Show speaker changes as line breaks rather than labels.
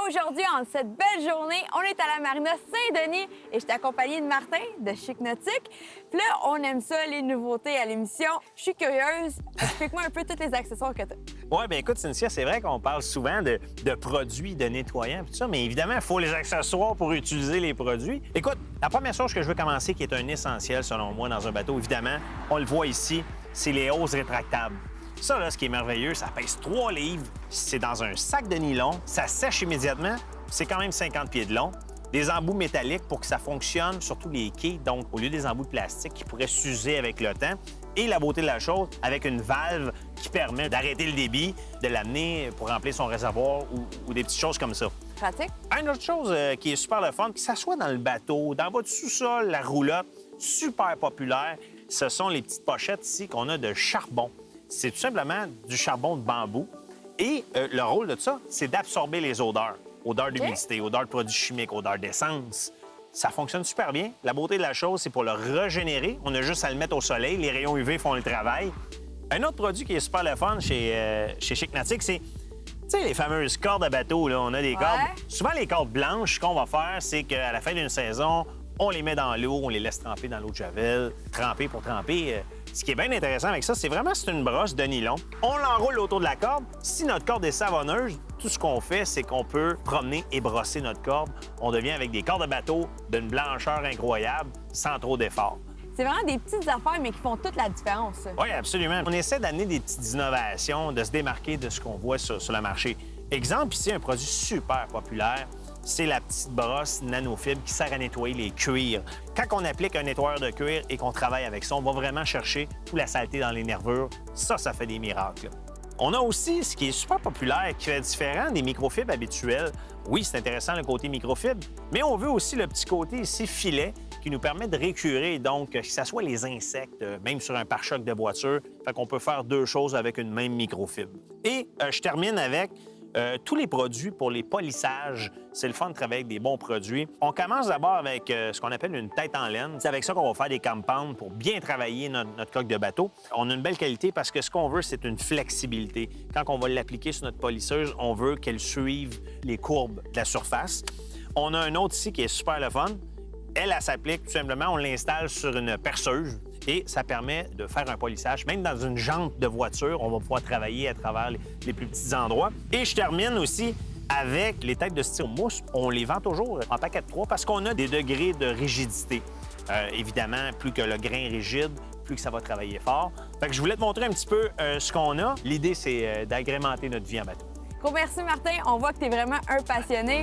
aujourd'hui, en cette belle journée, on est à la marina Saint-Denis et je suis accompagnée de Martin de Chic Nautique. Puis là, on aime ça, les nouveautés à l'émission. Je suis curieuse. Explique-moi un peu tous les accessoires que tu as.
Oui, bien écoute, Cynthia, c'est vrai qu'on parle souvent de produits, de nettoyants, tout ça, mais évidemment, il faut les accessoires pour utiliser les produits. Écoute, la première chose que je veux commencer, qui est un essentiel, selon moi, dans un bateau, évidemment, on le voit ici, c'est les hausses rétractables. Ça, là, ce qui est merveilleux, ça pèse 3 livres. C'est dans un sac de nylon. Ça sèche immédiatement. C'est quand même 50 pieds de long. Des embouts métalliques pour que ça fonctionne, surtout les quais, donc au lieu des embouts de plastique qui pourraient s'user avec le temps. Et la beauté de la chose, avec une valve qui permet d'arrêter le débit, de l'amener pour remplir son réservoir ou des petites choses comme ça.
Pratique.
Une autre chose qui est super le fun, que ça soit dans le bateau, dans votre sous-sol, la roulotte, super populaire, ce sont les petites pochettes ici qu'on a de charbon. C'est tout simplement du charbon de bambou. Et le rôle de ça, c'est d'absorber les odeurs. Odeurs d'humidité, odeurs de produits chimiques, odeurs d'essence. Ça fonctionne super bien. La beauté de la chose, c'est pour le régénérer. On a juste à le mettre au soleil. Les rayons UV font le travail. Un autre produit qui est super le fun chez Chic Nautique, c'est les fameuses cordes à bateau. Là. On a des cordes. Souvent, les cordes blanches, ce qu'on va faire, c'est qu'à la fin d'une saison, on les met dans l'eau, on les laisse tremper dans l'eau de javel, tremper pour tremper. Ce qui est bien intéressant avec ça, c'est une brosse de nylon. On l'enroule autour de la corde. Si notre corde est savonneuse, tout ce qu'on fait, c'est qu'on peut promener et brosser notre corde. On devient avec des cordes de bateau d'une blancheur incroyable, sans trop d'effort.
C'est vraiment des petites affaires, mais qui font toute la différence.
Oui, absolument. On essaie d'amener des petites innovations, de se démarquer de ce qu'on voit sur le marché. Exemple, ici, un produit super populaire, c'est la petite brosse nanofibre qui sert à nettoyer les cuirs. Quand on applique un nettoyeur de cuir et qu'on travaille avec ça, on va vraiment chercher toute la saleté dans les nervures. Ça fait des miracles. On a aussi ce qui est super populaire, qui est différent des microfibres habituelles. Oui, c'est intéressant le côté microfibre, mais on veut aussi le petit côté ici filet qui nous permet de récurer, donc que ce soit les insectes, même sur un pare-choc de voiture. Fait qu'on peut faire deux choses avec une même microfibre. Et je termine avec tous les produits pour les polissages. C'est le fun de travailler avec des bons produits. On commence d'abord avec ce qu'on appelle une tête en laine. C'est avec ça qu'on va faire des compounds pour bien travailler notre coque de bateau. On a une belle qualité parce que ce qu'on veut, c'est une flexibilité. Quand on va l'appliquer sur notre polisseuse, on veut qu'elle suive les courbes de la surface. On a un autre ici qui est super le fun. Elle s'applique tout simplement, on l'installe sur une perceuse et ça permet de faire un polissage. Même dans une jante de voiture, on va pouvoir travailler à travers les plus petits endroits. Et je termine aussi avec les têtes de styromousse. On les vend toujours en paquet de 3 parce qu'on a des degrés de rigidité. Évidemment, plus que le grain est rigide, plus que ça va travailler fort. Fait que je voulais te montrer un petit peu ce qu'on a. L'idée, c'est d'agrémenter notre vie en bateau.
Gros merci, Martin. On voit que tu es vraiment un passionné.